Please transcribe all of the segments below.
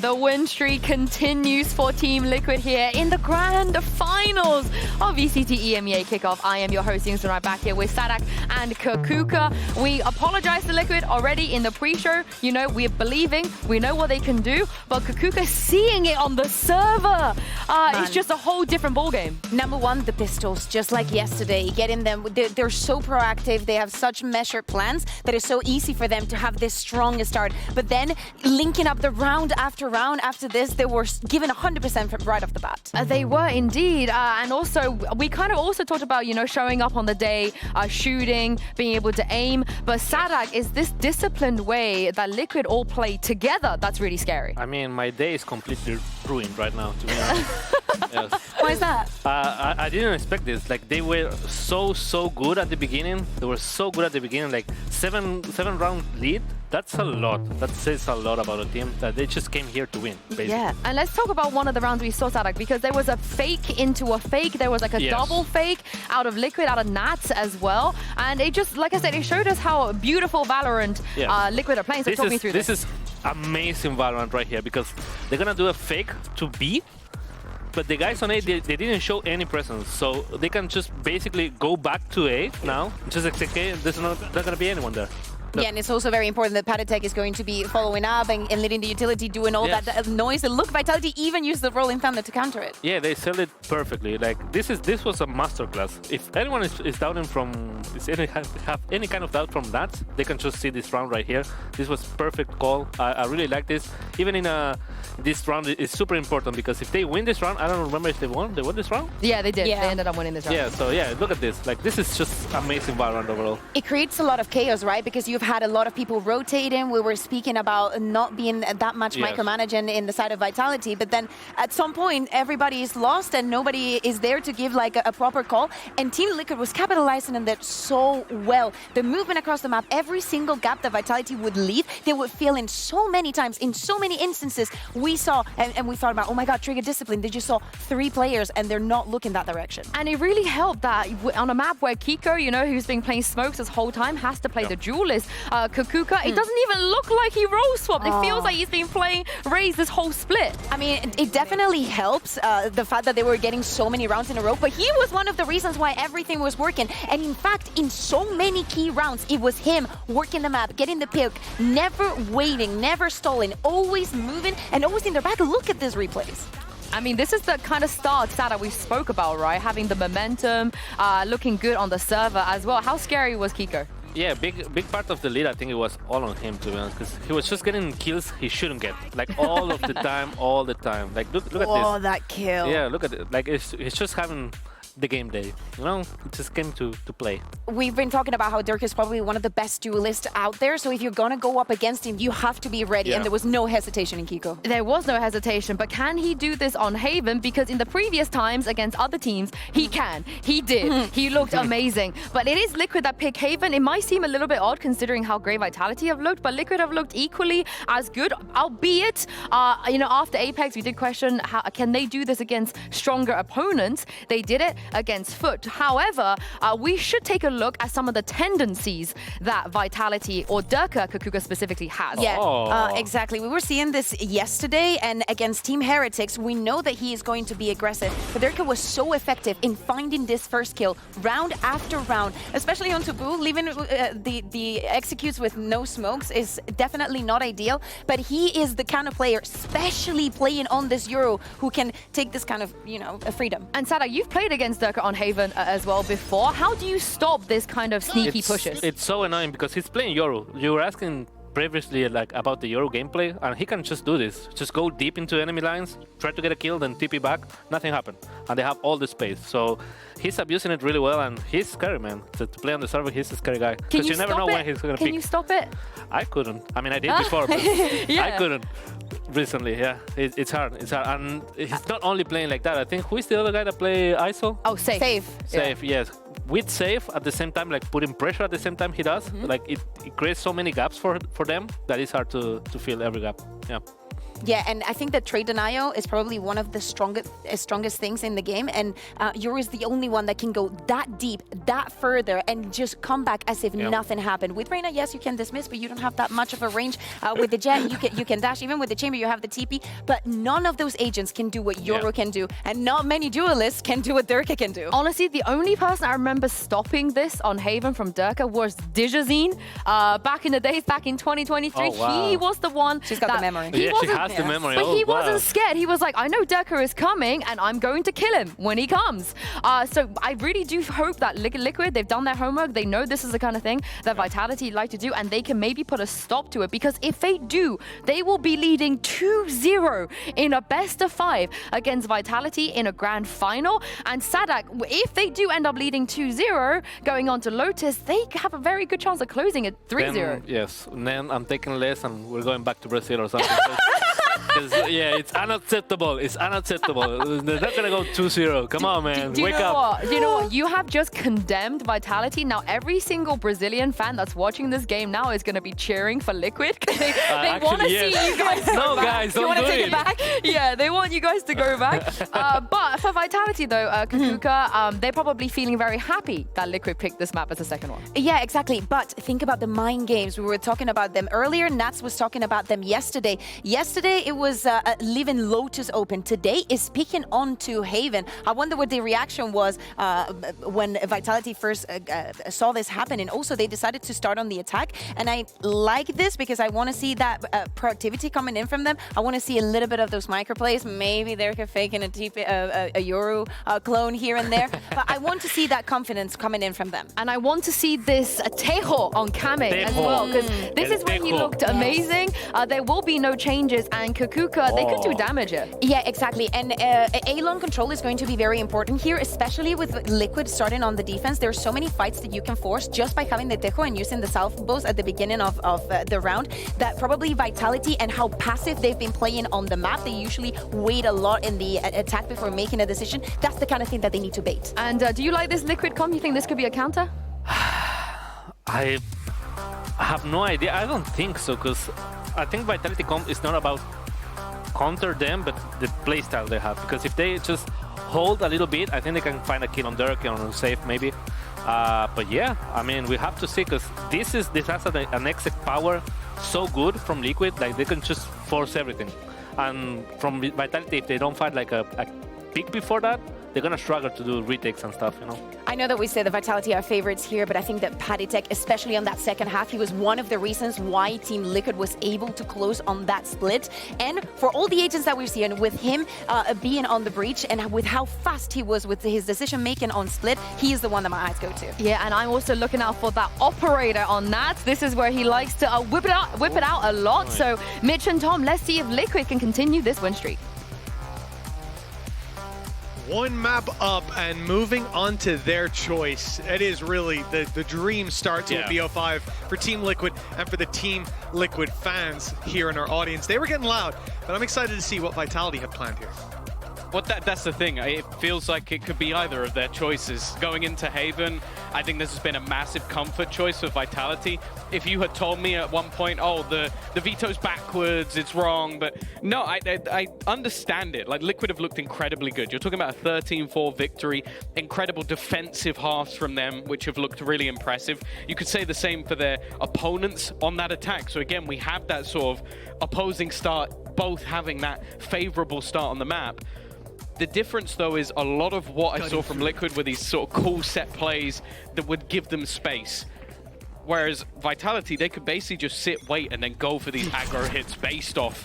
The win streak continues for Team Liquid here in the grand finals of VCT EMEA Kickoff. I am your host, Yingsun, right back here with Sadak and Kakuka. We apologize to Liquid already in the pre-show. You know, we're believing, we know what they can do, but Kakuka seeing it on the server. It's just a whole different ballgame. Number one, the pistols, just like yesterday, getting them, they're so proactive, they have such measured plans that it's so easy for them to have this strong start. But then linking up the round after this, they were given 100% right off the bat. They were indeed, and also we kind of also talked about, you know, showing up on the day, shooting, being able to aim. But Sadak, is this disciplined way that Liquid all play together that's really scary? I mean, my day is completely ruined right now, to be honest. Yes. Why is that? I didn't expect this. Like, they were so good at the beginning. They were so good at the beginning. Like, seven round lead. That's a lot. That says a lot about a team that they just came here to win, basically. Yeah, and let's talk about one of the rounds we saw, Sadak, because there was a fake into a fake. There was like a double fake out of Liquid, out of Nats as well. And it just, like I said, it showed us how beautiful Valorant Liquid are playing. So talk me through this. This is amazing Valorant right here, because they're going to do a fake to B. But the guys on A, they didn't show any presence, so they can just basically go back to A now, just expect A, there's not going to be anyone there. Yeah, and it's also very important that Patatek is going to be following up and leading the utility, doing all that noise. And look, Vitality even used the Rolling Thunder to counter it. Yeah, they sell it perfectly. Like, this was a masterclass. If anyone is doubting have any kind of doubt from that, they can just see this round right here. This was perfect call. I really like this. Even in this round, it's super important, because if they win this round, I don't remember if they won. They won this round? Yeah, they did. Yeah. They ended up winning this round. Yeah, so yeah, look at this. Like, this is just amazing Valorant overall. It creates a lot of chaos, right? Because you've had a lot of people rotating. We were speaking about not being that much micromanaging in the side of Vitality, but then at some point everybody is lost and nobody is there to give like a proper call. And Team Liquid was capitalizing on that so well. The movement across the map, every single gap that Vitality would leave, they would fill in so many times, in so many instances. We saw, and we thought about, oh my god, Trigger Discipline, they just saw 3 players and they're not looking that direction. And it really helped that on a map where Kiko, you know, who's been playing smokes this whole time, has to play the duelist. Kakuka, it doesn't even look like he role swapped. It feels like he's been playing Raze this whole split. I mean, it definitely helps the fact that they were getting so many rounds in a row, but he was one of the reasons why everything was working. And in fact, in so many key rounds, it was him working the map, getting the pick, never waiting, never stalling, always moving and always in their back. Look at these replays. I mean, this is the kind of start that we spoke about, right? Having the momentum, looking good on the server as well. How scary was Kiko? Yeah, big part of the lead, I think it was all on him, to be honest, because he was just getting kills he shouldn't get, like all of the time, all the time. Like, look at this. Oh, that kill. Yeah, look at it. Like, it's just having the game day, you know? It just came to play. We've been talking about how Dirk is probably one of the best duelists out there, so if you're gonna go up against him, you have to be ready, and there was no hesitation in Kiko. There was no hesitation, but can he do this on Haven? Because in the previous times against other teams, he can. He did. He looked amazing. But it is Liquid that pick Haven. It might seem a little bit odd considering how great Vitality have looked, but Liquid have looked equally as good, albeit, you know, after Apex, we did question, how can they do this against stronger opponents? They did it against Foot. However, we should take a look at some of the tendencies that Vitality, or Durka Kakuka specifically, has. Yeah, exactly. We were seeing this yesterday, and against Team Heretics, we know that he is going to be aggressive. But Durka was so effective in finding this first kill, round after round, especially on Taboo. Leaving the executes with no smokes is definitely not ideal, but he is the kind of player, especially playing on this Euro, who can take this kind of, you know, freedom. And Sada, you've played against Durka on Haven as well before. How do you stop this kind of sneaky pushes? It's so annoying because he's playing Yoru. You were asking previously like about the Yoru gameplay, and he can just do this. Just go deep into enemy lines, try to get a kill, then TP back. Nothing happened. And they have all the space. So he's abusing it really well, and he's scary, man. To play on the server, he's a scary guy. Because you never know when he's going to pick. Can you stop it? I couldn't. I mean, I did before, but I couldn't recently. Yeah, it's hard. It's hard. And he's not only playing like that. I think, who is the other guy that play ISO? Oh, Safe. Safe, yes. With Safe at the same time, like putting pressure at the same time he does. Like it creates so many gaps for them that it's hard to fill every gap. Yeah. Yeah, and I think that trade denial is probably one of the strongest things in the game, and Yoru is the only one that can go that deep, that further, and just come back as if nothing happened. With Reyna, yes, you can dismiss, but you don't have that much of a range. With the Jet, you can dash. Even with the Chamber, you have the TP, but none of those agents can do what Yoru can do, and not many duelists can do what Durka can do. Honestly, the only person I remember stopping this on Haven from Durka was Dijazine. Back in the days, back in 2023, he was the one. She's got the memory. Yeah, she has the memory. But he wasn't scared. He was like, I know Durka is coming, and I'm going to kill him when he comes. So I really do hope that Liquid, they've done their homework. They know this is the kind of thing that Vitality like to do, and they can maybe put a stop to it. Because if they do, they will be leading 2-0 in a best of 5 against Vitality in a grand final. And Sadak, if they do end up leading 2-0, going on to Lotus, they have a very good chance of closing it 3-0. Yes, then I'm taking less and we're going back to Brazil or something. Yeah, it's unacceptable. It's unacceptable. They're not gonna go 2-0. Come on, man. Wake up. Do you know what? You have just condemned Vitality. Now every single Brazilian fan that's watching this game now is gonna be cheering for Liquid. They want to see you guys go back. Guys, don't you do take it. it back? Yeah, they want you guys to go back. But for Vitality though, Kakuka, they're probably feeling very happy that Liquid picked this map as the second one. Yeah, exactly. But think about the mind games. We were talking about them earlier. Nats was talking about them yesterday. Yesterday, it was leaving Lotus open. Today is picking onto Haven. I wonder what the reaction was when Vitality first saw this happen. And also, they decided to start on the attack. And I like this because I want to see that proactivity coming in from them. I want to see a little bit of those microplays. Maybe they're faking a Yoru clone here and there. But I want to see that confidence coming in from them. And I want to see this Tejo on Kame as well, because this is when he looked amazing. There will be no changes, and Kakuka, they could do damage here. Yeah, exactly. And A-Lone control is going to be very important here, especially with Liquid starting on the defense. There's so many fights that you can force just by having the Tejo and using the salvos at the beginning of the round, that probably Vitality and how passive they've been playing on the map. They usually wait a lot in the attack before making a decision. That's the kind of thing that they need to bait. And do you like this Liquid comp? You think this could be a counter? I have no idea. I don't think so, because I think Vitality comp is not about counter them, but the playstyle they have. Because if they just hold a little bit, I think they can find a kill on Dirk and on Safe maybe. But yeah, I mean, we have to see, because this has an exec power so good from Liquid, like they can just force everything. And from Vitality, if they don't find like a pick before that, they're gonna struggle to do retakes and stuff, you know? I know that we say the Vitality are favorites here, but I think that Patitek, especially on that second half, he was one of the reasons why Team Liquid was able to close on that split. And for all the agents that we've seen, with him being on the breach and with how fast he was with his decision-making on split, he is the one that my eyes go to. Yeah, and I'm also looking out for that operator on that. This is where he likes to whip it out a lot. So Mitch and Tom, let's see if Liquid can continue this win streak. One map up and moving on to their choice. It is really the dream start to a BO5 for Team Liquid and for the Team Liquid fans here in our audience. They were getting loud, but I'm excited to see what Vitality have planned here. Well, that's the thing. It feels like it could be either of their choices. Going into Haven, I think this has been a massive comfort choice for Vitality. If you had told me at one point, oh, the veto's backwards, it's wrong, but no, I understand it. Like, Liquid have looked incredibly good. You're talking about a 13-4 victory, incredible defensive halves from them, which have looked really impressive. You could say the same for their opponents on that attack. So again, we have that sort of opposing start, both having that favorable start on the map. The difference, though, is a lot of what I saw from Liquid were these sort of cool set plays that would give them space. Whereas Vitality, they could basically just sit, wait, and then go for these aggro hits based off,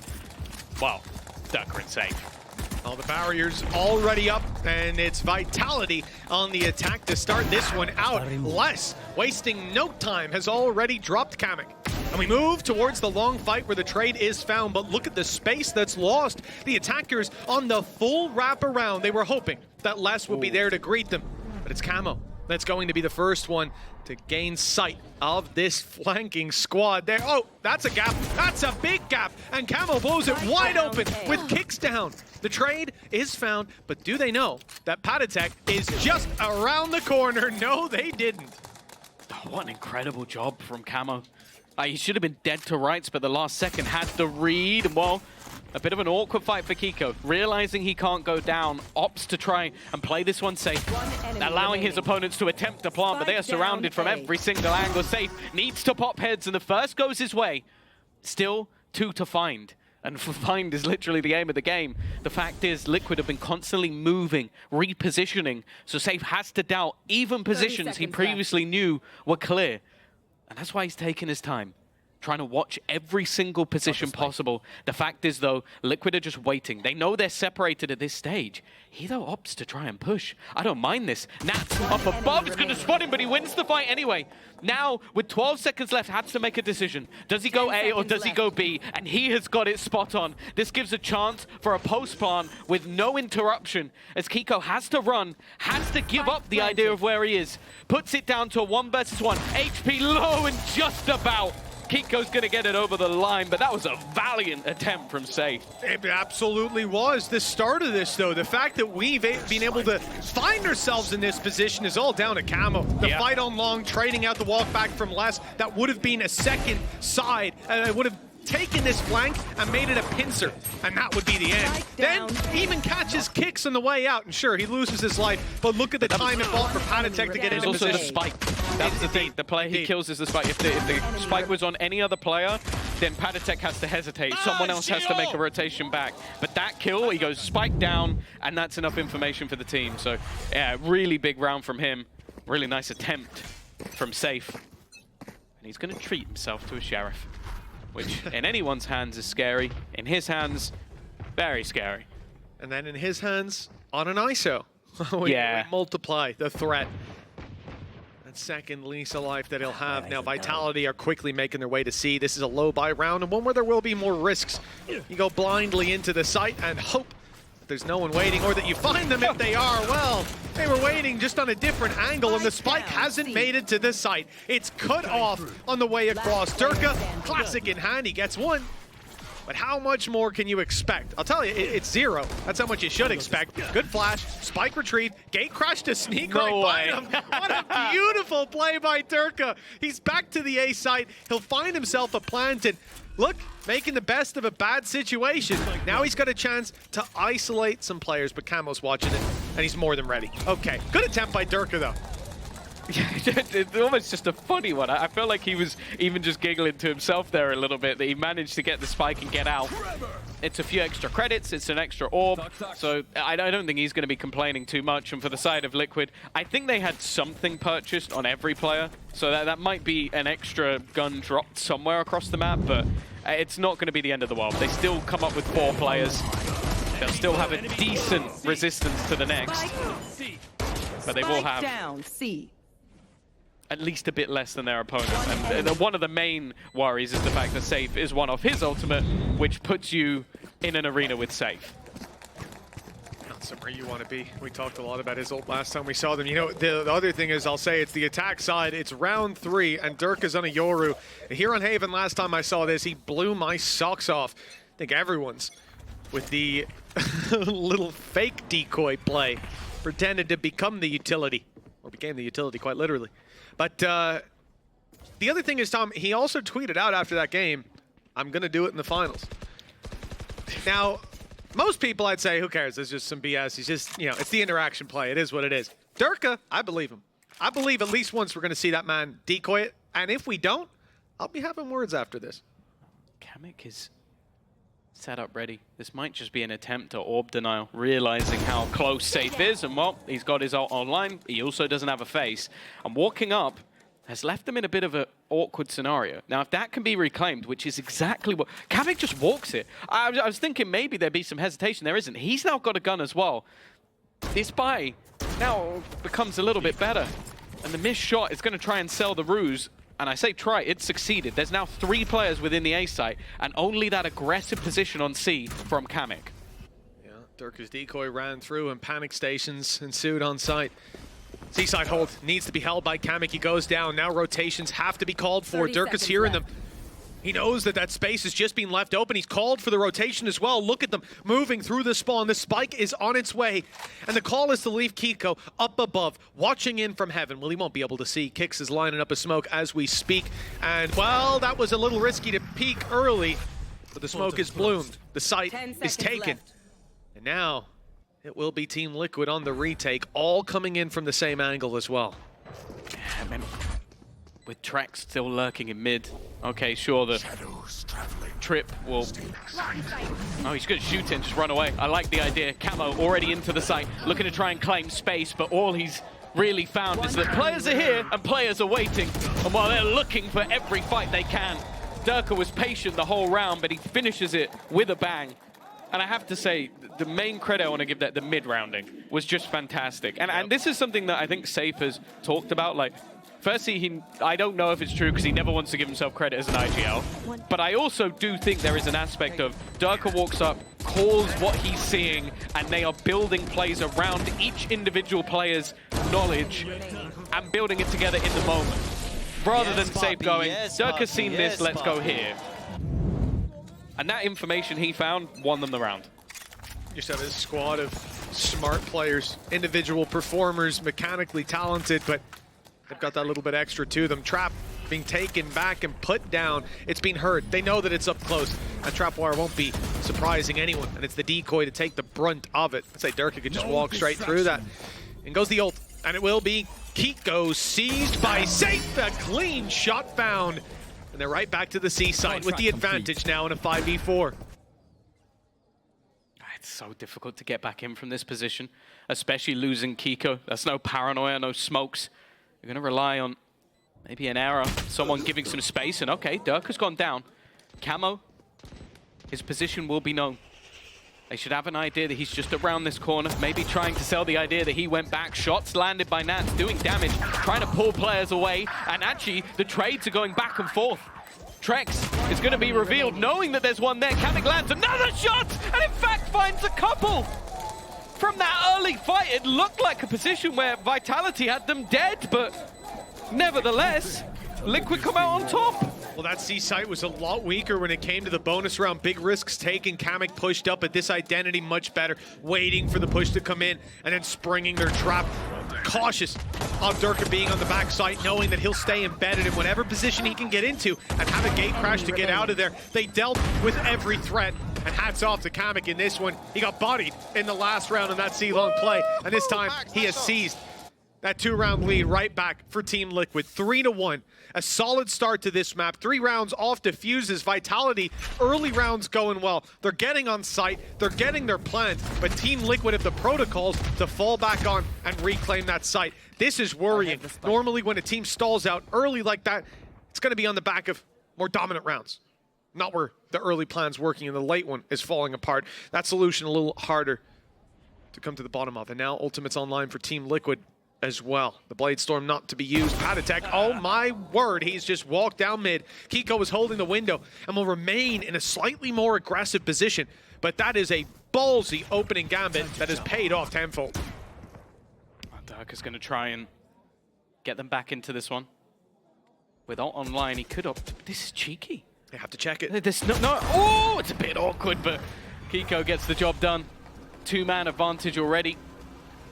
well, Durka and Safe. All the barriers already up, and it's Vitality on the attack to start this one out. Less, wasting no time, has already dropped Kamek. And we move towards the long fight where the trade is found, but look at the space that's lost. The attackers on the full wraparound. They were hoping that Les would be there to greet them, but it's Camo that's going to be the first one to gain sight of this flanking squad there. Oh, that's a gap. That's a big gap. And Camo blows it wide open with kicks down. The trade is found, but do they know that Patitek is just around the corner? No, they didn't. Oh, what an incredible job from Camo. He should have been dead to rights, but the last second had the read. Well, A bit of an awkward fight for Kiko. Realizing he can't go down, opts to try and play this one safe. Allowing his opponents to attempt to plant, but they are surrounded from every single angle. Safe needs to pop heads, and the first goes his way. Still 2 to find. And find is literally the aim of the game. The fact is, Liquid have been constantly moving, repositioning, so Safe has to doubt even positions he previously knew were clear. And that's why he's taking his time, trying to watch every single position possible. The fact is, though, Liquid are just waiting. They know they're separated at this stage. He, though, opts to try and push. I don't mind this. Nats up above is going to spot him, but he wins the fight anyway. Now, with 12 seconds left, has to make a decision. Does he go A or does he go B? And he has got it spot on. This gives a chance for a post plant with no interruption, as Kiko has to run, has to give up the idea of where he is. Puts it down to a 1 versus 1. HP low and just about. Kiko's going to get it over the line, but that was a valiant attempt from Safe. It absolutely was. The start of this, though, the fact that we've been able to find ourselves in this position is all down to Camo. The fight on long, trading out the walk back from Les, that would have been a second side. It would have taken this flank and made it a pincer, and that would be the end. Then even catches kicks on the way out, and sure, he loses his life, but look at the time involved for Panatek to get into also position. the spike. That's the thing. The player he kills is the spike. If the spike was on any other player, then Panatek has to hesitate. Someone else has to make a rotation back. But that kill, he goes spike down, and that's enough information for the team. So, yeah, really big round from him. Really nice attempt from Safe. And he's going to treat himself to a Sheriff, which in anyone's hands is scary. In his hands, very scary. And then in his hands, on an ISO. we multiply the threat. That second lease of life that he'll have. Now, Vitality are quickly making their way to C. This is a low buy round, and one where there will be more risks. You go blindly into the site and hope there's no one waiting, or that you find them if they are. Well, they were waiting just on a different angle, and the spike hasn't made it to the site. It's cut off on the way across. Durka, classic in hand, he gets one. But how much more can you expect? I'll tell you, it's 0. That's how much you should expect. Good flash, spike retrieve, gate crash to sneak right by him. What a beautiful play by Durka. He's back to the A site. He'll find himself a plant, and look, making the best of a bad situation. Now he's got a chance to isolate some players, but Camo's watching it, and he's more than ready. Okay, good attempt by Durka, though. It's almost just a funny one. I feel like he was even just giggling to himself there a little bit, that he managed to get the spike and get out. It's a few extra credits, it's an extra orb, so I don't think he's going to be complaining too much. And for the side of Liquid, I think they had something purchased on every player, so that might be an extra gun dropped somewhere across the map, but it's not going to be the end of the world. They still come up with 4 players. They'll still have a decent resistance to the next, but they will have at least a bit less than their opponent. And one of the main worries is the fact that Safe is one off his ultimate, which puts you in an arena with Safe. Not somewhere you want to be. We talked a lot about his ult last time we saw them. You know, the other thing is, I'll say, it's the attack side. It's round 3, and Durka's on a Yoru. Here on Haven, last time I saw this, he blew my socks off. I think everyone's with the little fake decoy play, pretended to become the utility, or became the utility quite literally. But the other thing is, Tom, he also tweeted out after that game, I'm going to do it in the finals. Now, most people, I'd say, who cares? There's just some BS. He's just, you know, it's the interaction play. It is what it is. Durka, I believe him. I believe at least once we're going to see that man decoy it. And if we don't, I'll be having words after this. Kamek is set up ready. This might just be an attempt at orb denial, realizing how close Safe is, and well, he's got his ult online. He also doesn't have a face, and walking up has left them in a bit of an awkward scenario. Now, if that can be reclaimed, which is exactly what Kamek just walks it. I was thinking maybe there'd be some hesitation. There isn't. He's now got a gun as well. This buy now becomes a little bit better, and the missed shot is going to try and sell the ruse. And I say try, it succeeded. There's now 3 players within the A site, and only that aggressive position on C from Kamek. Yeah, Durka's decoy ran through, and panic stations ensued on site. C-side hold needs to be held by Kamek. He goes down. Now rotations have to be called for. Durka's hearing them. He knows that that space is just being left open. He's called for the rotation as well. Look at them moving through the spawn. The spike is on its way. And the call is to leave Kiko up above, watching in from heaven. Well, he won't be able to see. Kix is lining up a smoke as we speak. And, well, that was a little risky to peek early. But the smoke is bloomed. The site is taken. And now it will be Team Liquid on the retake, all coming in from the same angle as well. Yeah, man. With Trex still lurking in mid. Okay, sure, the trip will... Oh, he's going to shoot it and just run away. I like the idea. Camo already into the site, looking to try and claim space, but all he's really found is that players are here and players are waiting. And while they're looking for every fight they can, Durka was patient the whole round, but he finishes it with a bang. And I have to say, the main credit I want to give that the mid-rounding was just fantastic. And this is something that I think Safe has talked about. Like, firstly, I don't know if it's true because he never wants to give himself credit as an IGL. But I also do think there is an aspect of Durka walks up, calls what he's seeing, and they are building plays around each individual player's knowledge and building it together in the moment. Rather than Safe going, Durka's seen this, let's go here. And that information he found won them the round. You just have a squad of smart players, individual performers, mechanically talented, but they've got that little bit extra to them. Trap being taken back and put down. It's been heard. They know that it's up close. And Trapwire won't be surprising anyone. And it's the decoy to take the brunt of it. I'd say Durka could just walk straight through that. And goes the ult. And it will be Kiko seized by Safe. A clean shot found. And they're right back to the C site with the advantage now in a 5v4. It's so difficult to get back in from this position, especially losing Kiko. There's no paranoia, no smokes. You're going to rely on maybe an error, someone giving some space, and okay, Durka's gone down. Camo, his position will be known. They should have an idea that he's just around this corner, maybe trying to sell the idea that he went back. Shots landed by Nats, doing damage, trying to pull players away, and actually the trades are going back and forth. Trex is going to be revealed, knowing that there's one there. Kamek lands another shot, and in fact finds a couple. From that early fight, it looked like a position where Vitality had them dead, but nevertheless, Liquid come out on top. Well, that C site was a lot weaker when it came to the bonus round. Big risks taken. Kamek pushed up, but this identity much better. Waiting for the push to come in and then springing their trap. Cautious of Durka being on the backside, knowing that he'll stay embedded in whatever position he can get into and have a gate crash to get out of there. They dealt with every threat. And hats off to Kamek in this one. He got bodied in the last round on that C-long play. And this time, he has seized that 2-round lead right back for Team Liquid. 3-1. A solid start to this map. 3 rounds off diffuses. Vitality, early rounds going well. They're getting on site. They're getting their plans. But Team Liquid have the protocols to fall back on and reclaim that site. This is worrying. Normally, when a team stalls out early like that, it's going to be on the back of more dominant rounds. Not where the early plan's working and the late one is falling apart. That solution a little harder to come to the bottom of. And now Ultimate's online for Team Liquid as well. The Blade Storm not to be used. Patatek, oh my word, he's just walked down mid. Kiko is holding the window and will remain in a slightly more aggressive position. But that is a ballsy opening gambit that has paid off tenfold. Durka's going to try and get them back into this one. With ult online, he could opt. This is cheeky. They have to check it. There's no, oh, it's a bit awkward, but Kiko gets the job done. 2-man advantage already.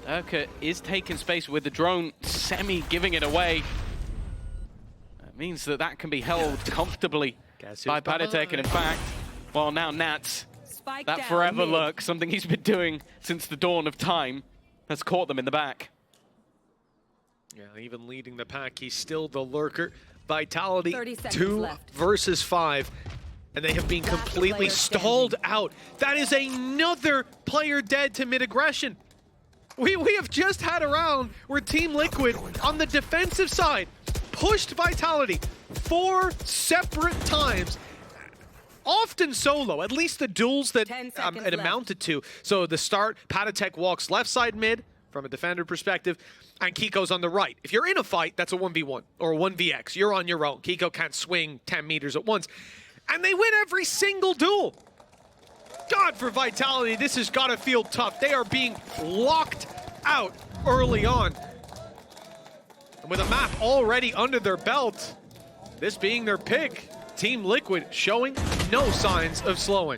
Durka is taking space with the drone, semi giving it away. That means that that can be held comfortably by Patatek, and in fact, well, now Nats, that forever lurk, something he's been doing since the dawn of time, has caught them in the back. Yeah, even leading the pack, he's still the lurker. Vitality 2 versus 5, and they have been completely stalled out. That is another player dead to mid-aggression. We have just had a round where Team Liquid, on the defensive side, pushed Vitality 4 separate times. Often solo, at least the duels that it amounted to. So the start, Patatek walks left side mid, from a defender perspective, and Kiko's on the right. If you're in a fight, that's a 1v1 or a 1vx. You're on your own. Kiko can't swing 10 meters at once. And they win every single duel. God, for Vitality, this has got to feel tough. They are being locked out early on. And with a map already under their belt, this being their pick, Team Liquid showing no signs of slowing.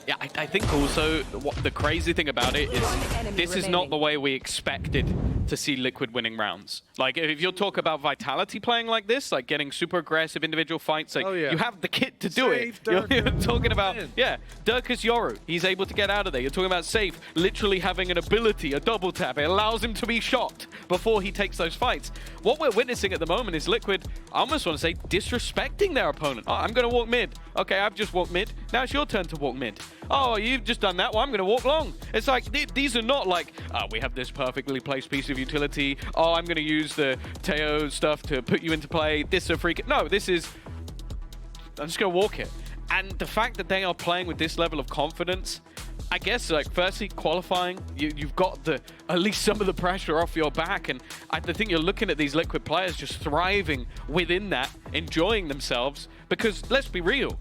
Yeah, I think also the crazy thing about it is this is not the way we expected to see Liquid winning rounds. Like, if you'll talk about Vitality playing like this, like getting super aggressive individual fights, like you have the kit to do it. You're talking about, Dirk is Yoru. He's able to get out of there. You're talking about Safe literally having an ability, a double tap. It allows him to be shot before he takes those fights. What we're witnessing at the moment is Liquid, I almost want to say, disrespecting their opponent. Oh, I'm going to walk mid. Okay, I've just walked mid. Now it's your turn to walk mid. Oh, you've just done that. Well, I'm going to walk long. It's like, these are not like, we have this perfectly placed piece of utility. Oh, I'm going to use the Teo stuff to put you into play. This is a free kick. No, this is, I'm just going to walk it. And the fact that they are playing with this level of confidence, I guess, like, firstly, qualifying, you've got at least some of the pressure off your back. And I think you're looking at these Liquid players just thriving within that, enjoying themselves. Because, let's be real,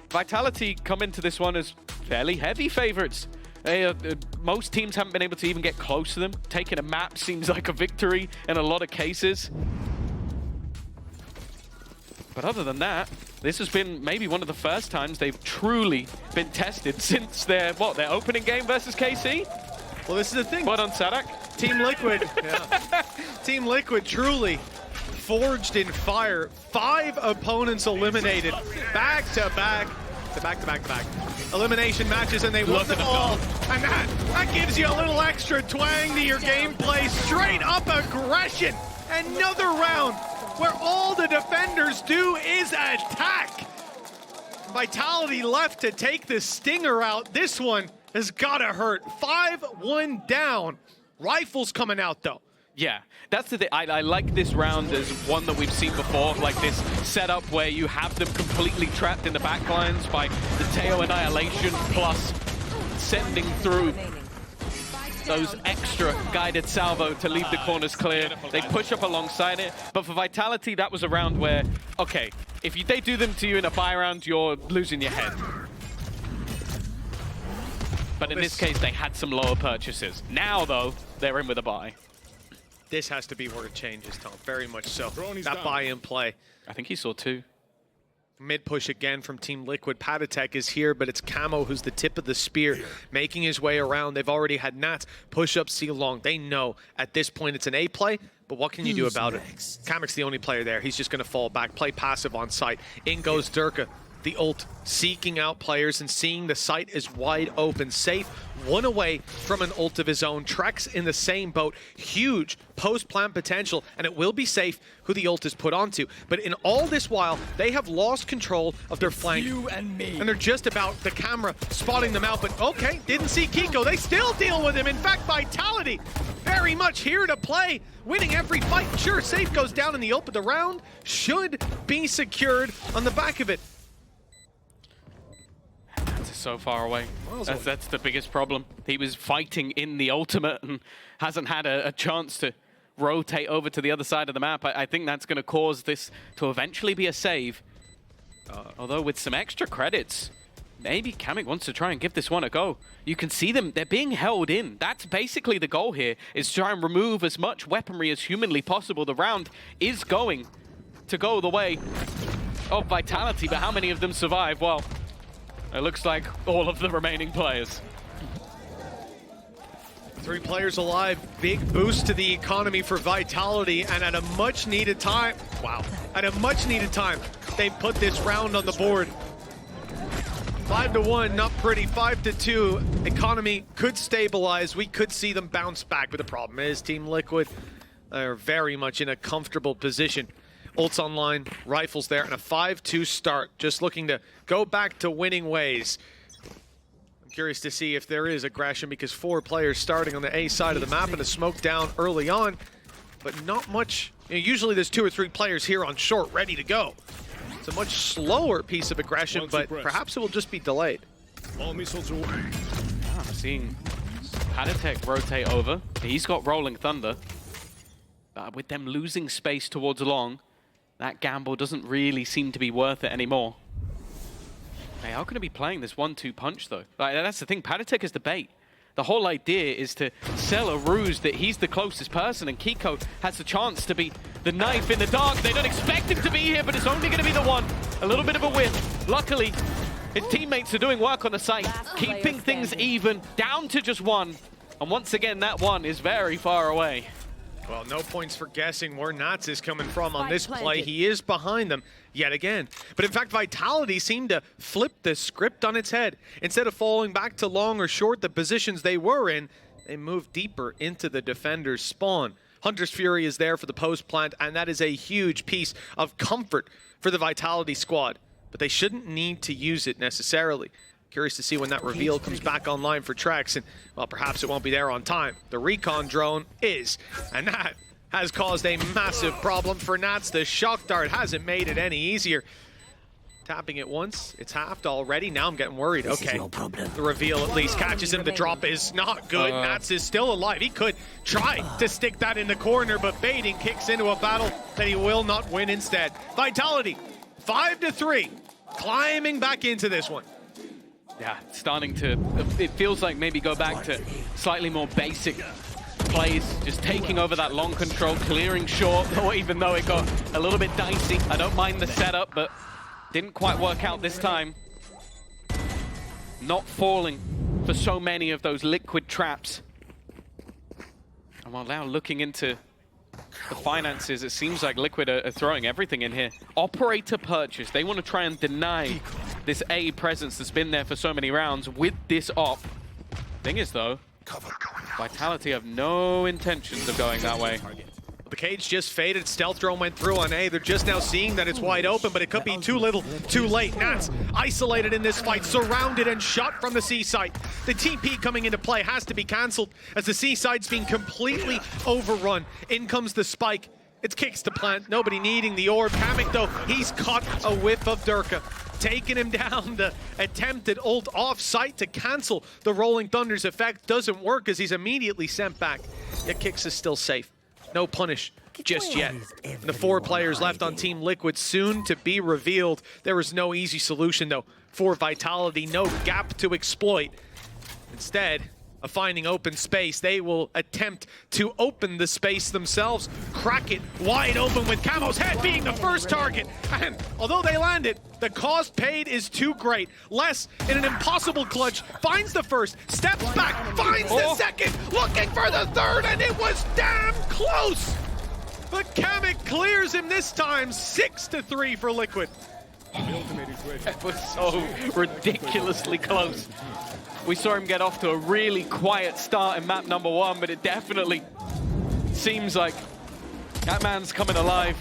Vitality come into this one as fairly heavy favorites. Most teams haven't been able to even get close to them. Taking a map seems like a victory in a lot of cases. But other than that, this has been maybe one of the first times they've truly been tested since their opening game versus KC? Well, this is the thing. But on Sadak? Team Liquid, Team Liquid truly forged in fire. 5 opponents eliminated back to back. Elimination matches, and they won them all. And that gives you a little extra twang to your gameplay. Straight up aggression. Another round where all the defenders do is attack. Vitality left to take the stinger out. This one has got to hurt. 5-1 down. Rifles coming out, though. Yeah, that's the thing. I like this round as one that we've seen before, like this setup where you have them completely trapped in the backlines by the Teo Annihilation plus sending through those extra guided salvo to leave the corners clear. They push up alongside it, but for Vitality, that was a round where, okay, if they do them to you in a buy round, you're losing your head. But in this case, they had some lower purchases. Now, though, they're in with a buy. This has to be where it changes, Tom. Very much so. That buy-in play. I think he saw 2. Mid push again from Team Liquid. Patatek is here, but it's Camo who's the tip of the spear, making his way around. They've already had Nats push up C long. They know at this point it's an A play, but what can you do about it? Kamek's the only player there. He's just going to fall back, play passive on site. In goes Durka, the ult, seeking out players and seeing the site is wide open. Safe, 1 away from an ult of his own. Trex in the same boat. Huge post-plant potential, and it will be Safe who the ult is put onto. But in all this while, they have lost control of their flank. And they're just about the camera spotting them out. But okay, didn't see Kiko. They still deal with him. In fact, Vitality very much here to play, winning every fight. Sure, Safe goes down in the ult, but the round should be secured on the back of it. So far away. That's the biggest problem. He was fighting in the ultimate and hasn't had a chance to rotate over to the other side of the map. I think that's going to cause this to eventually be a save. Although with some extra credits, maybe Kamek wants to try and give this one a go. You can see them, they're being held in. That's basically the goal here, is to try and remove as much weaponry as humanly possible. The round is going to go the way of Vitality, but how many of them survive? Well, it looks like all of the remaining players. 3 players alive, big boost to the economy for Vitality, and at a much needed time, at a much needed time, they put this round on the board. 5-1, not pretty. 5-2, economy could stabilize. We could see them bounce back, but the problem is Team Liquid are very much in a comfortable position. Ults online, rifles there, and a 5-2 start. Just looking to go back to winning ways. I'm curious to see if there is aggression, because 4 players starting on the A side of the map and a smoke down early on, but not much. You know, usually there's 2 or 3 players here on short ready to go. It's a much slower piece of aggression, but perhaps it will just be delayed. Seeing Patatek rotate over. He's got Rolling Thunder. With them losing space towards long, that gamble doesn't really seem to be worth it anymore. They are going to be playing this 1-2 punch, though. Like, that's the thing. Patatek is the bait. The whole idea is to sell a ruse that he's the closest person, and Kiko has the chance to be the knife in the dark. They don't expect him to be here, but it's only going to be the one. A little bit of a whiff. Luckily, his teammates are doing work on the site, keeping things even, down to just 1. And once again, that 1 is very far away. Well, no points for guessing where Nats is coming from on this play. He is behind them yet again. But in fact, Vitality seemed to flip the script on its head. Instead of falling back to long or short the positions they were in, they moved deeper into the defender's spawn. Hunter's Fury is there for the post plant, and that is a huge piece of comfort for the Vitality squad. But they shouldn't need to use it necessarily. Curious to see when that reveal comes back online for Trex, and, well, perhaps it won't be there on time. The recon drone is, and that has caused a massive problem for Nats. The shock dart hasn't made it any easier. Tapping it once, it's halved already. Now I'm getting worried. Okay, the reveal at least catches him. The drop is not good. Nats is still alive. He could try to stick that in the corner, but baiting kicks into a battle that he will not win instead. Vitality, 5-3, climbing back into this one. Yeah, starting to, it feels like maybe go back to slightly more basic plays, just taking over that long control, clearing short, even though it got a little bit dicey. I don't mind the setup, but didn't quite work out this time. Not falling for so many of those liquid traps. And while now looking into the finances, it seems like Liquid are throwing everything in here. Operator purchase, they want to try and deny this A presence that's been there for so many rounds with this op. Thing is though, Vitality have no intentions of going that way. The cage just faded, stealth drone went through on A. They're just now seeing that it's wide open, but it could be too little, too late. Nats isolated in this fight, surrounded and shot from the C site. The TP coming into play has to be cancelled as the C site's being completely overrun. In comes the spike. It's kicks to plant, nobody needing the orb. Kamek though, he's caught a whiff of Durka. Taking him down, the attempted ult off-site to cancel the Rolling Thunder's effect doesn't work as he's immediately sent back. Yet Kicks is still safe. No punish just yet. And the 4 players left on Team Liquid soon to be revealed. There is no easy solution though for Vitality, no gap to exploit. Instead of finding open space, they will attempt to open the space themselves, crack it wide open with Camo's head being the first target. And although they land it, the cost paid is too great. Les, in an impossible clutch, finds the first, steps back, finds the second, looking for the third, and it was damn close. But Kamek clears him this time, 6-3 for Liquid. That was so ridiculously close. We saw him get off to a really quiet start in map number 1, but it definitely seems like that man's coming alive.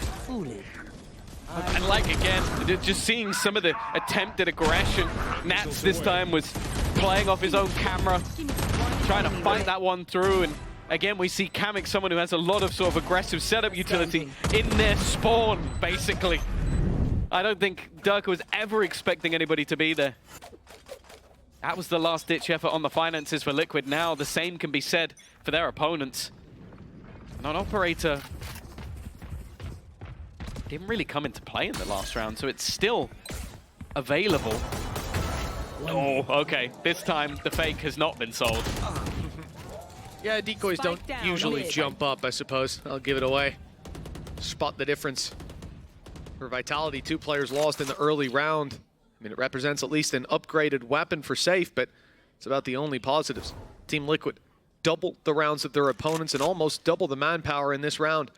And like again, just seeing some of the attempted aggression. Nats this time was playing off his own camera, trying to fight that one through. And again, we see Kamek, someone who has a lot of sort of aggressive setup utility in their spawn, basically. I don't think Durka was ever expecting anybody to be there. That was the last-ditch effort on the finances for Liquid. Now the same can be said for their opponents. Non-operator didn't really come into play in the last round, so it's still available. Oh, okay. This time the fake has not been sold. Yeah, decoys don't usually jump up, I suppose. I'll give it away. Spot the difference. For Vitality, 2 players lost in the early round. I mean, it represents at least an upgraded weapon for safe, but it's about the only positives. Team Liquid double the rounds of their opponents and almost double the manpower in this round.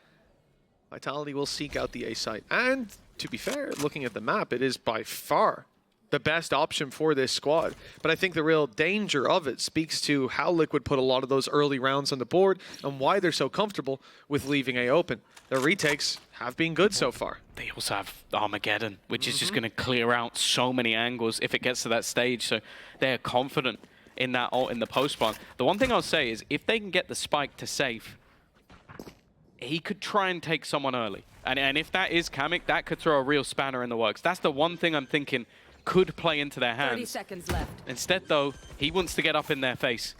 Vitality will seek out the A site. And to be fair, looking at the map, it is by far the best option for this squad. But I think the real danger of it speaks to how Liquid put a lot of those early rounds on the board and why they're so comfortable with leaving A open. Their retakes have been good so far. They also have Armageddon, which is just going to clear out so many angles if it gets to that stage. So they're confident in that ult in the post spawn. The one thing I'll say is if they can get the spike to safe, he could try and take someone early. And if that is Kamek, that could throw a real spanner in the works. That's the one thing I'm thinking could play into their hands. 30 seconds left. Instead, though, he wants to get up in their face.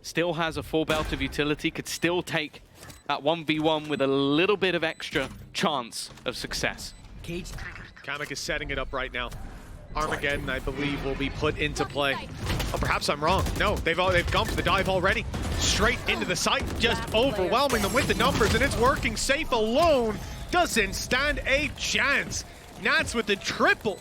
Still has a full belt of utility, could still take that 1v1 with a little bit of extra chance of success. Kamek is setting it up right now. Armageddon, I believe, will be put into play. Oh, perhaps I'm wrong. No, they've gone for the dive already. Straight into the site, just overwhelming them with the numbers, and it's working. Safe alone doesn't stand a chance. Nats with the triple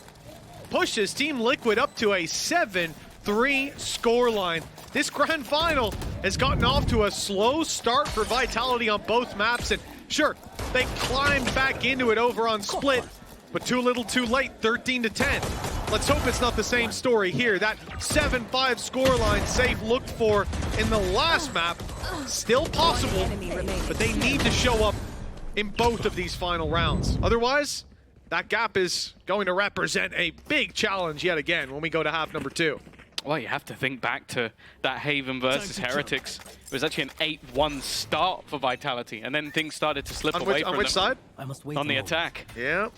pushes Team Liquid up to a 7-3 9-3 scoreline. This grand final has gotten off to a slow start for Vitality on both maps, and sure, they climbed back into it over on Split, but too little too late, 13-10. Let's hope it's not the same story here. That 7-5 scoreline Safe looked for in the last map, still possible, but they need to show up in both of these final rounds. Otherwise, that gap is going to represent a big challenge yet again when we go to half number 2. Well, you have to think back to that Haven versus Heretics. It was actually an 8-1 start for Vitality, and then things started to slip away from them. On which side? On the attack. Yeah.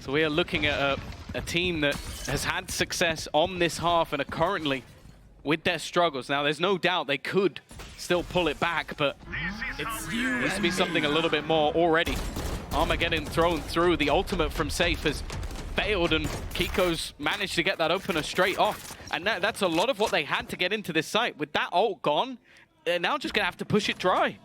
So we are looking at a team that has had success on this half and are currently with their struggles. Now, there's no doubt they could still pull it back, but it needs to be something a little bit more already. Armor getting thrown through. The ultimate from Safe has failed, and Kiko's managed to get that opener straight off. And that's a lot of what they had to get into this site. With that ult gone, they're now just going to have to push it dry.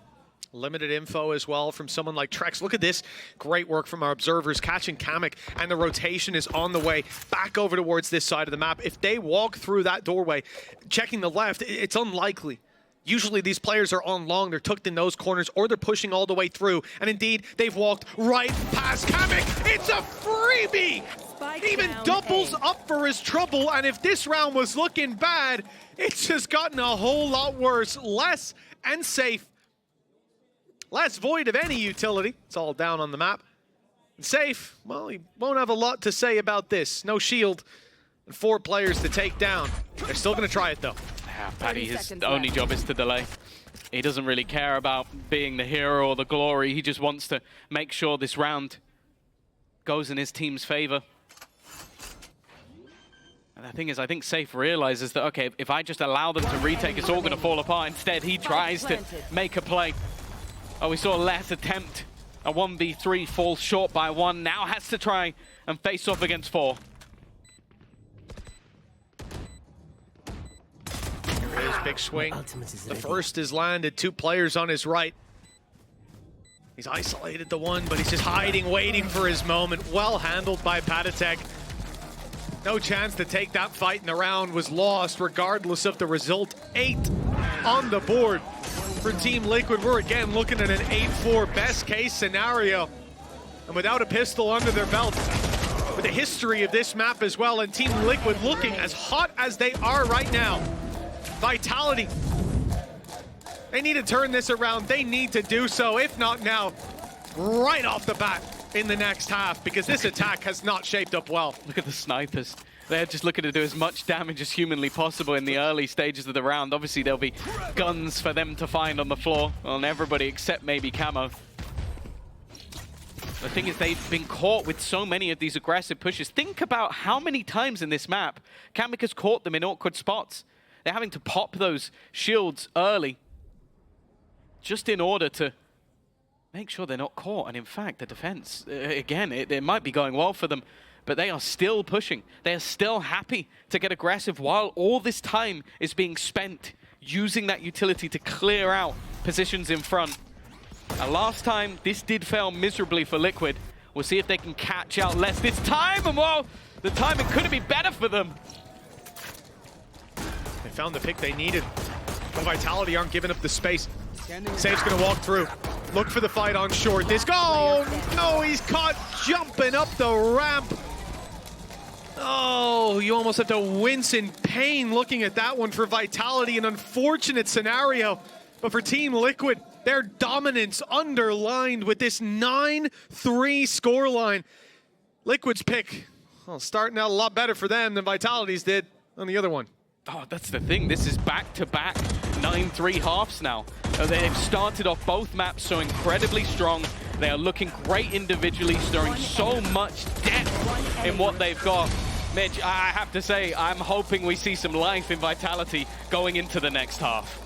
Limited info as well from someone like Trex. Look at this. Great work from our observers catching Kamek, and the rotation is on the way back over towards this side of the map. If they walk through that doorway, checking the left, it's unlikely. Usually these players are on long, they're tucked in those corners, or they're pushing all the way through. And indeed, they've walked right past Kamek. It's a freebie! Even doubles up for his trouble, and if this round was looking bad, it's just gotten a whole lot worse. Less and Safe. Less void of any utility. It's all down on the map. And Safe, well, he won't have a lot to say about this. No shield and 4 players to take down. They're still going to try it, though. Yeah, Paddy, his only job is to delay. He doesn't really care about being the hero or the glory. He just wants to make sure this round goes in his team's favor. And the thing is, I think Safe realizes that, okay, if I just allow them to retake, it's all going to fall apart. Instead, he tries to make a play. Oh, we saw Les attempt a 1v3, falls short by 1. Now has to try and face off against 4. Here it is, big swing. The first is landed, 2 players on his right. He's isolated the one, but he's just hiding, waiting for his moment. Well handled by Patatek. No chance to take that fight, and the round was lost regardless of the result. 8 on the board for Team Liquid. We're again looking at an 8-4 best case scenario. And without a pistol under their belt, with the history of this map as well, and Team Liquid looking as hot as they are right now. Vitality, they need to turn this around. They need to do so, if not now, right off the bat in the next half, because this attack has not shaped up well. Look at the snipers. They're just looking to do as much damage as humanly possible in the early stages of the round. Obviously, there'll be guns for them to find on the floor, on everybody except maybe Camo. The thing is, they've been caught with so many of these aggressive pushes. Think about how many times in this map Kamek has caught them in awkward spots. They're having to pop those shields early just in order to make sure they're not caught. And in fact, the defense, again, it might be going well for them, but they are still pushing. They are still happy to get aggressive while all this time is being spent using that utility to clear out positions in front. Last time, this did fail miserably for Liquid. We'll see if they can catch out less this time, and well, the timing couldn't be better for them. They found the pick they needed. But Vitality aren't giving up the space. Safe's gonna walk through. Look for the fight on short. This go! No, he's caught jumping up the ramp. Oh, you almost have to wince in pain looking at that one for Vitality. An unfortunate scenario. But for Team Liquid, their dominance underlined with this 9-3 scoreline. Liquid's pick, well, starting out a lot better for them than Vitality's did on the other one. Oh, that's the thing. This is back-to-back 9-3 halves now. They've started off both maps so incredibly strong. They are looking great individually, storing so much depth in what they've got. Mitch, I have to say, I'm hoping we see some life in Vitality going into the next half.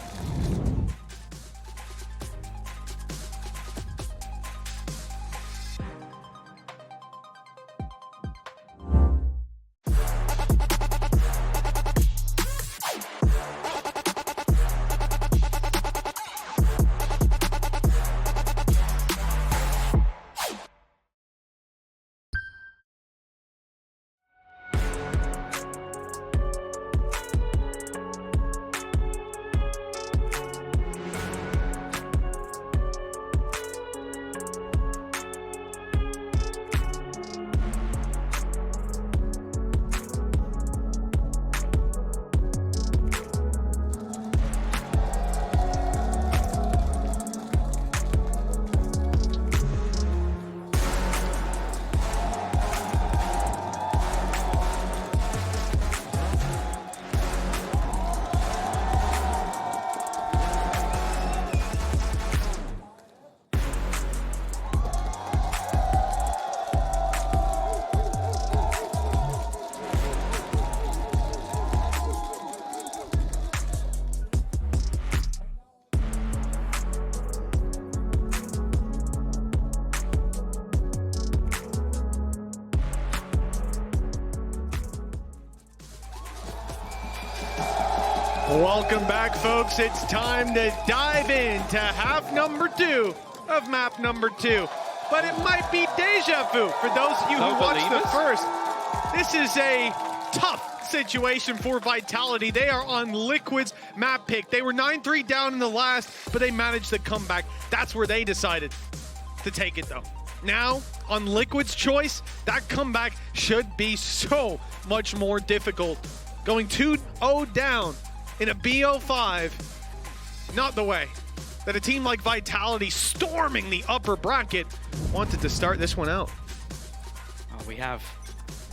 Welcome back, folks. It's time to dive into half number 2 of map number 2. But it might be deja vu for those of you who watched the first. This is a tough situation for Vitality. They are on Liquid's map pick. They were 9-3 down in the last, but they managed to come back. That's where they decided to take it, though. Now, on Liquid's choice, that comeback should be so much more difficult. Going 2-0 down in a BO5, not the way that a team like Vitality, storming the upper bracket, wanted to start this one out. Oh, we have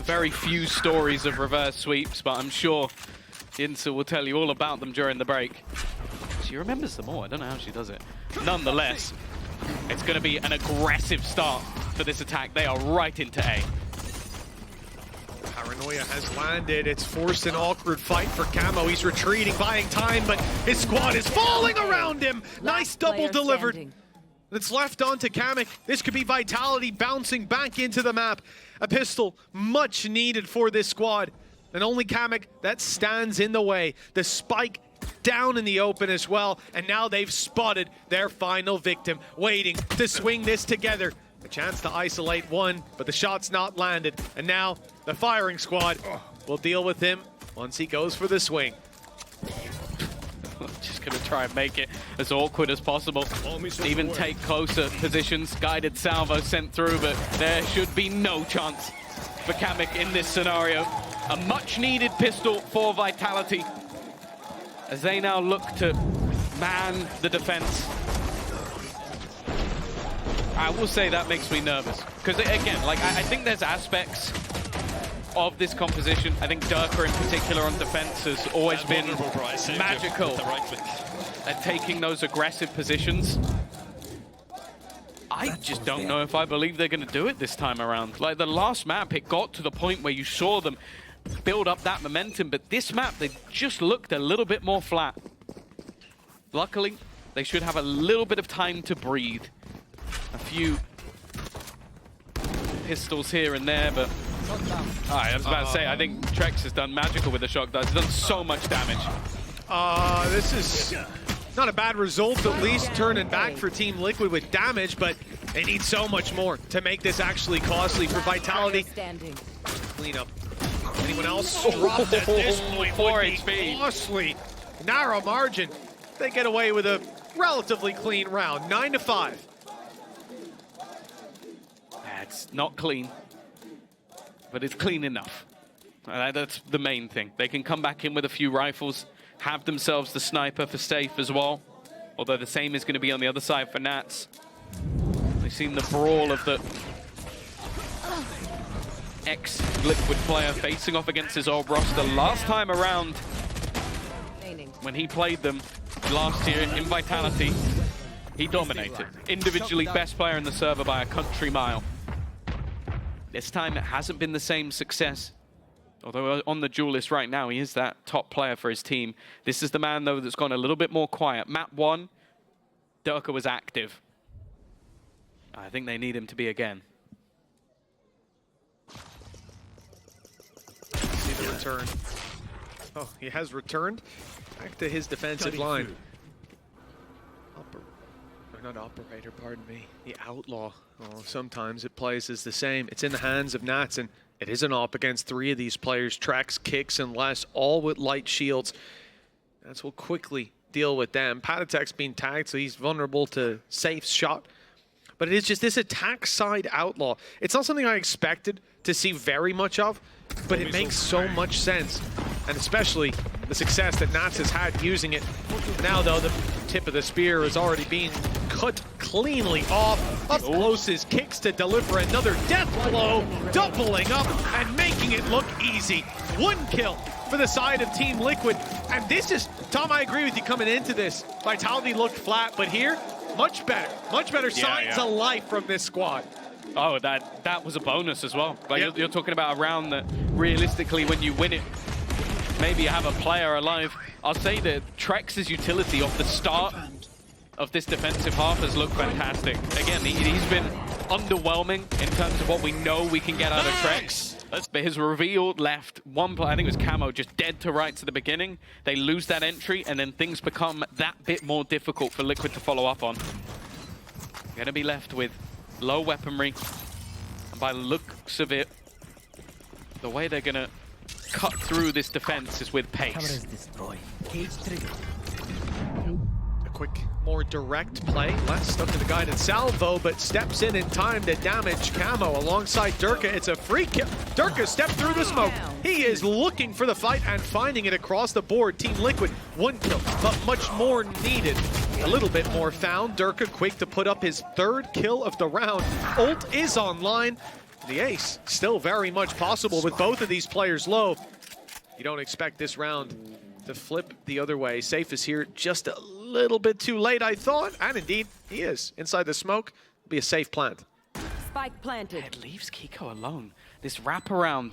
very few stories of reverse sweeps, but I'm sure Insa will tell you all about them during the break. She remembers them all. I don't know how she does it. Nonetheless, it's going to be an aggressive start for this attack. They are right into A. Paranoia has landed. It's forced an awkward fight for Camo. He's retreating, buying time, but his squad is falling around him. Nice double delivered. It's left on to Kamek. This could be Vitality bouncing back into the map. A pistol much needed for this squad. And only Kamek that stands in the way. The spike down in the open as well. And now they've spotted their final victim, waiting to swing this together. A chance to isolate one, but the shot's not landed. And now the firing squad will deal with him once he goes for the swing. Just gonna try and make it as awkward as possible. Even take closer positions. Guided salvo sent through, but there should be no chance for Kamek in this scenario. A much needed pistol for Vitality as they now look to man the defense. I will say that makes me nervous because again, like I think there's aspects of this composition. I think Durka in particular on defense has always been magical at taking those aggressive positions. I just don't know if I believe they're going to do it this time around. Like the last map, it got to the point where you saw them build up that momentum, but this map, they just looked a little bit more flat. Luckily, they should have a little bit of time to breathe. A few pistols here and there, but I was about to say, I think Trex has done magical with the shock darts. He's done so much damage. This is not a bad result, at least turning back for Team Liquid with damage, but they need so much more to make this actually costly for Vitality. Clean up. Anyone else dropped at this point would be costly. Narrow margin. They get away with a relatively clean round, 9-5. It's not clean, but it's clean enough. That's the main thing. They can come back in with a few rifles, have themselves the sniper for safe as well. Although the same is going to be on the other side for Nats. We've seen the brawl of the ex-Liquid player facing off against his old roster. Last time around, when he played them last year in Vitality, he dominated. Individually best player in the server by a country mile. This time it hasn't been the same success. Although on the duel list right now, he is that top player for his team. This is the man, though, that's gone a little bit more quiet. Map 1, Durka was active. I think they need him to be again. See the return. Oh, he has returned back to his defensive line. Not operator, pardon me. The outlaw. Oh, sometimes it plays as the same. It's in the hands of Nats, and it is an op against 3 of these players. Trex, Kicks, and Les, all with light shields. Nats will quickly deal with them. Patatek's being tagged, so he's vulnerable to Safe's shot. But it is just this attack side outlaw. It's not something I expected to see very much of, but it makes so much sense. And especially the success that Nats has had using it. Now, though, the tip of the spear is already being cut cleanly off. Up close is Kicks to deliver another death blow, doubling up and making it look easy. 1 kill for the side of Team Liquid. And this is, Tom, I agree with you coming into this. Vitality looked flat, but here, much better signs of life from this squad. Oh, that was a bonus as well. Like you're talking about a round that realistically, when you win it, maybe you have a player alive. I'll say that Trex's utility off the start of this defensive half has looked fantastic. Again, he's been underwhelming in terms of what we know we can get out of Trex. But his reveal left one player, I think it was Camo, just dead to rights at the beginning. They lose that entry, and then things become that bit more difficult for Liquid to follow up on. Gonna be left with low weaponry, and by the looks of it, the way they're gonna cut through this defense is with pace. A quick, more direct play. Less stuck to the guided salvo, but steps in time to damage Camo alongside Durka. It's a free kill. Durka stepped through the smoke. He is looking for the fight and finding it across the board. Team Liquid, 1 kill, but much more needed. A little bit more found. Durka quick to put up his 3rd kill of the round. Ult is online. The ace still very much possible with both of these players low. You don't expect this round to flip the other way. Safe is here just a little bit too late, I thought. And indeed, he is. Inside the smoke, be a safe plant. Spike planted. It leaves Kiko alone. This wraparound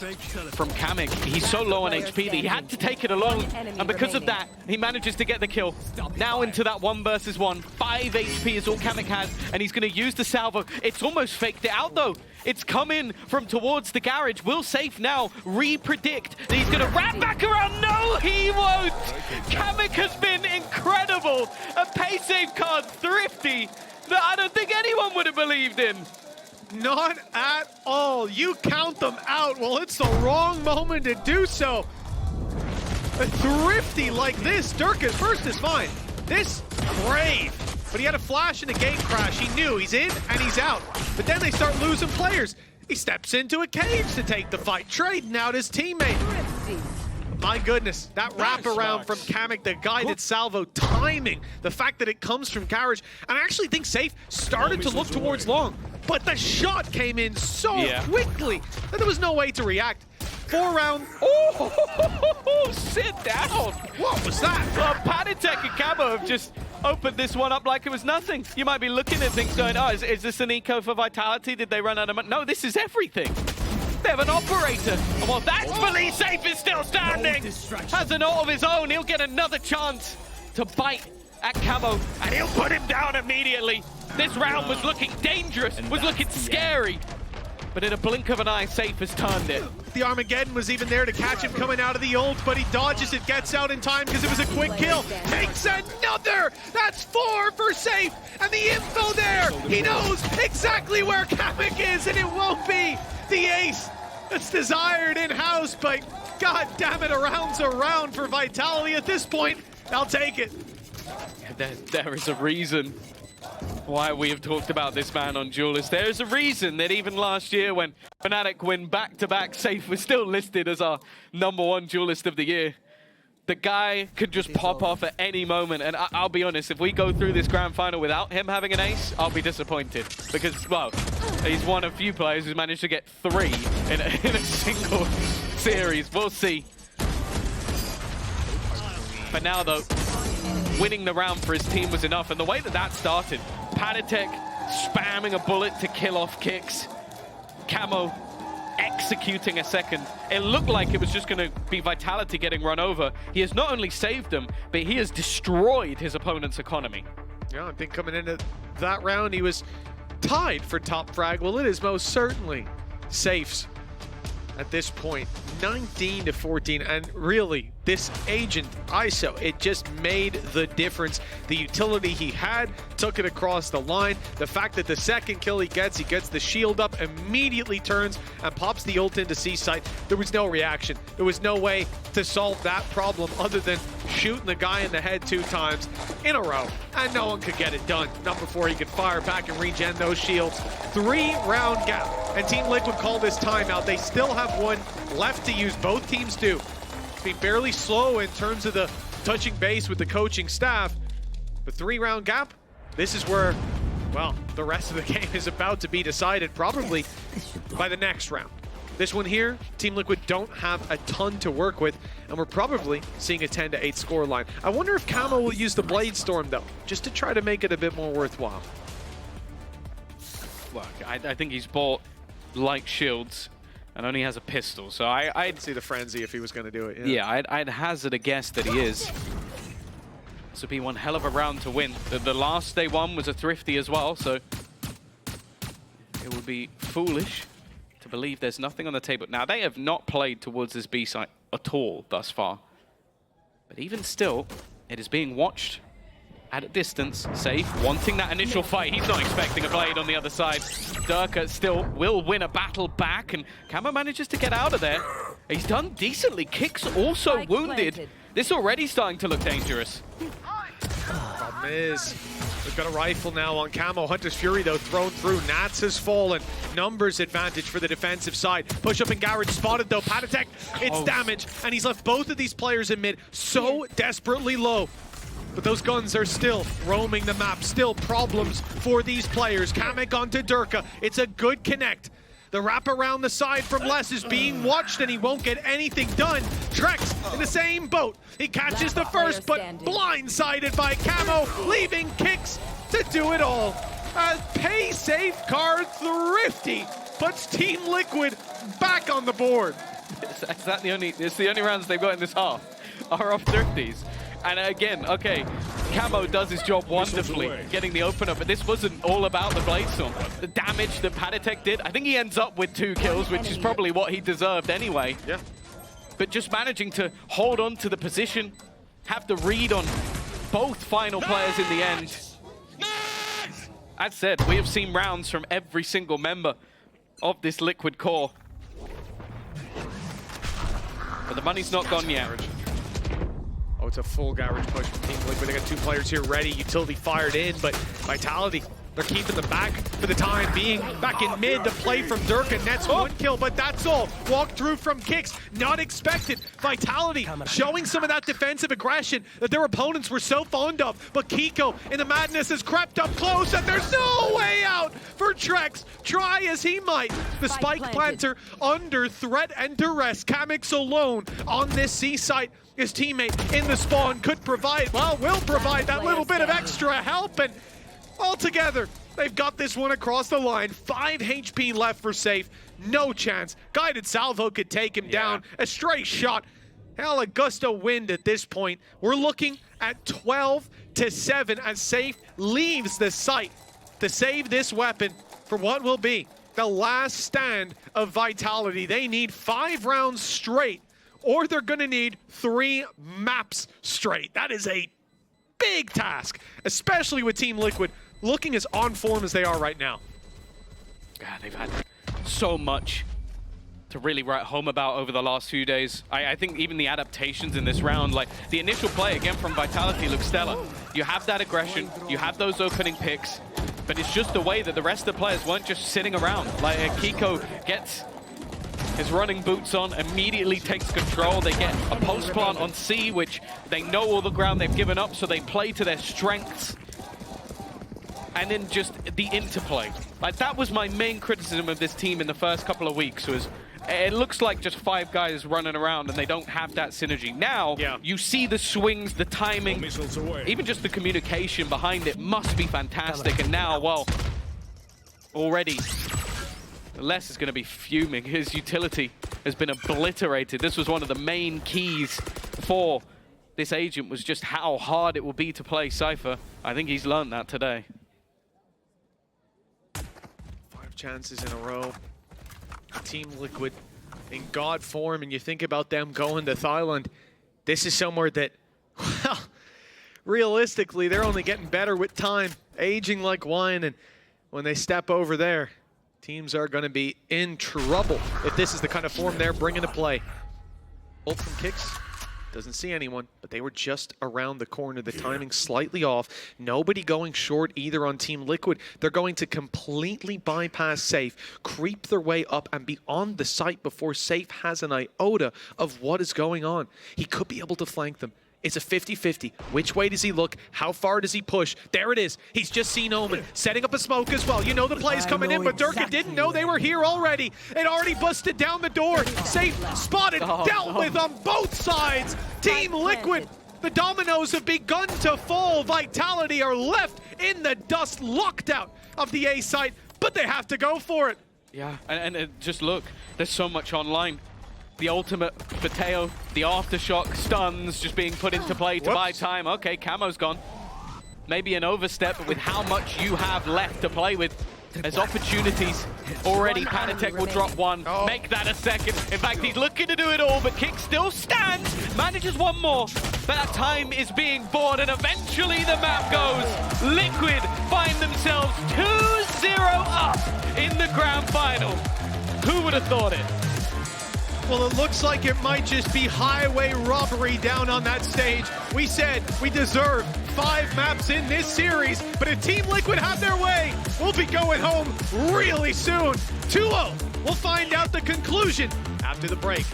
from Kamek, he's so low on HP that he had to take it alone. And because of that, he manages to get the kill. Now into that 1 versus 1. 5 HP is all Kamek has, and he's going to use the salvo. It's almost faked it out, though. It's come in from towards the garage. Will Safe now re-predict that he's going to wrap back around? No, he won't! Kamek has been incredible. A pay save card, thrifty, that I don't think anyone would have believed in. Not at all. You count them out. Well, it's the wrong moment to do so. A thrifty like this. Durka's first is fine. This, brave. But he had a flash and a gate crash. He knew he's in and he's out. But then they start losing players. He steps into a cage to take the fight, trading out his teammate. My goodness, that wraparound from Kamek, the guided salvo, timing, the fact that it comes from Garage, and I actually think Safe started to look towards long, but the shot came in so quickly that there was no way to react. 4 round. Oh, sit down. What was that? Well, Panitek and Camo have just opened this one up like it was nothing. You might be looking at things going, oh, is this an eco for Vitality? Did they run out of money? No, this is everything. They have an operator. And while thankfully Safe is still standing, has an ult of his own, he'll get another chance to bite at Camo, and he'll put him down immediately. This round was looking dangerous, was looking scary. But in a blink of an eye, Safe has turned it. The Armageddon was even there to catch him coming out of the ult, but he dodges it, gets out in time because it was a quick kill. Takes another! That's 4 for Safe! And the info there! He knows exactly where Kamek is, and it won't be the ace that's desired in-house, but god damn it, a round's a round for Vitality at this point. I'll take it. There is a reason why we have talked about this man on Duelist. There is a reason that even last year when Fnatic win back-to-back, Safe was still listed as our #1 Duelist of the year. The guy could just pop off at any moment, and I'll be honest, if we go through this grand final without him having an ace, I'll be disappointed. Because, well, he's one of few players who's managed to get 3 in a single series. We'll see. But now, though, winning the round for his team was enough, and the way that that started, Panitek spamming a bullet to kill off kicks, Camo executing a second. It looked like it was just going to be Vitality getting run over. He has not only saved them, but he has destroyed his opponent's economy. Yeah, I think coming into that round, he was tied for top frag. Well, it is most certainly Safe's at this point, 19 to 14, and really, this agent ISO, it just made the difference. The utility he had took it across the line. The fact that the second kill he gets the shield up, immediately turns and pops the ult into C-site. There was no reaction. There was no way to solve that problem other than shooting the guy in the head 2 times in a row, and no one could get it done. Not before he could fire back and regen those shields. 3-round gap, and Team Liquid call this timeout. They still have 1 left to use. Both teams do. It's been fairly slow in terms of the touching base with the coaching staff. The 3-round gap, this is where, well, the rest of the game is about to be decided, probably by the next round. This one here, Team Liquid don't have a ton to work with, and we're probably seeing a 10 to 8 score line. I wonder if Camo will use the Blade Storm, though, just to try to make it a bit more worthwhile. Look, I think he's bought light shields and only has a pistol, so I'd see the frenzy if he was going to do it. Yeah, I'd hazard a guess that he is. This would be one hell of a round to win. The last they won was a thrifty as well, so it would be foolish to believe there's nothing on the table. Now, they have not played towards this B site at all thus far. But even still, it is being watched at a distance. Safe, wanting that initial fight. He's not expecting a blade on the other side. Durka still will win a battle back, and Camo manages to get out of there. He's done decently. Kicks also wounded. This already starting to look dangerous. Problem is, we've got a rifle now on Camo. Hunter's Fury, though, thrown through. Nats has fallen. Numbers advantage for the defensive side. Push up in Garage spotted, though. Patatek, it's damage, and he's left both of these players in mid so desperately low. But those guns are still roaming the map. Still problems for these players. Kamek onto Durka. It's a good connect. The wrap around the side from Les is being watched, and he won't get anything done. Trex in the same boat. He catches the first, but blindsided by Camo, leaving Kicks to do it all. A pay safe card thrifty puts Team Liquid back on the board. It's the only rounds they've got in this half are off thrifties. And again, okay, Camo does his job wonderfully, getting the opener, but this wasn't all about the Bladestorm. The damage that Patatek did, I think he ends up with 2 kills, which is probably what he deserved anyway. Yeah. But just managing to hold on to the position, have the read on both final players in the end. That said, we have seen rounds from every single member of this Liquid core. But the money's not gone yet. Oh, it's a full Garage push from Team Liquid. They got 2 players here ready. Utility fired in, but Vitality, they're keeping them back for the time being. Back in mid, the play from Durka. Nets 1 kill, but that's all. Walk through from Kicks, not expected. Vitality showing some of that defensive aggression that their opponents were so fond of. But Kiko in the madness has crept up close, and there's no way out for Trex. Try as he might. The spike planter under threat and duress. Kamix alone on this C site. His teammate in the spawn could provide, well, will provide that little bit of extra help, and altogether, they've got this one across the line. 5 HP left for Safe, no chance. Guided salvo could take him down, a straight shot. Hell, a gust of wind at this point. We're looking at 12-7 as Safe leaves the site to save this weapon for what will be the last stand of Vitality. They need 5 rounds straight, or they're gonna need 3 maps straight. That is a big task, especially with Team Liquid looking as on form as they are right now. God, they've had so much to really write home about over the last few days. I think even the adaptations in this round, like the initial play again from Vitality looks stellar. You have that aggression, you have those opening picks, but it's just the way that the rest of the players weren't just sitting around. Like Kiko gets his running boots on, immediately takes control. They get a post plant on C, which they know all the ground they've given up, so they play to their strengths. And then just the interplay. Like, that was my main criticism of this team in the first couple of weeks, was it looks like just 5 guys running around and they don't have that synergy. Now, you see the swings, the timing, even just the communication behind it must be fantastic. And now, well, already Les is going to be fuming. His utility has been obliterated. This was one of the main keys for this agent, was just how hard it will be to play Cypher. I think he's learned that today. 5 chances in a row. Team Liquid in God form, and you think about them going to Thailand. This is somewhere that, well, realistically, they're only getting better with time, aging like wine, and when they step over there, teams are going to be in trouble if this is the kind of form they're bringing to play. Ult from Kicks. Doesn't see anyone, but they were just around the corner. The timing slightly off. Nobody going short either on Team Liquid. They're going to completely bypass Safe, creep their way up, and be on the site before Safe has an iota of what is going on. He could be able to flank them. It's a 50-50. Which way does he look? How far does he push? There it is. He's just seen Omen setting up a smoke as well. You know the play's coming in, but Durka didn't know they were here already. It already busted down the door. Safe spotted, dealt with on both sides. Team Liquid, the dominoes have begun to fall. Vitality are left in the dust, locked out of the A site, but they have to go for it. Yeah, and just look, there's so much online. The ultimate for Teo, the aftershock, stuns just being put into play to buy time. Okay, Camo's gone. Maybe an overstep, but with how much you have left to play with, There's opportunities already. Panatech will drop one, make that a second. In fact, he's looking to do it all, but Kick still stands, manages one more. But that time is being born, and eventually the map goes. Liquid find themselves 2-0 up in the grand final. Who would have thought it? Well, it looks like it might just be highway robbery down on that stage. We said we deserve 5 maps in this series, but if Team Liquid have their way, we'll be going home really soon. 2-0. We'll find out the conclusion after the break.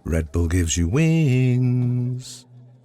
Red Bull gives you wings.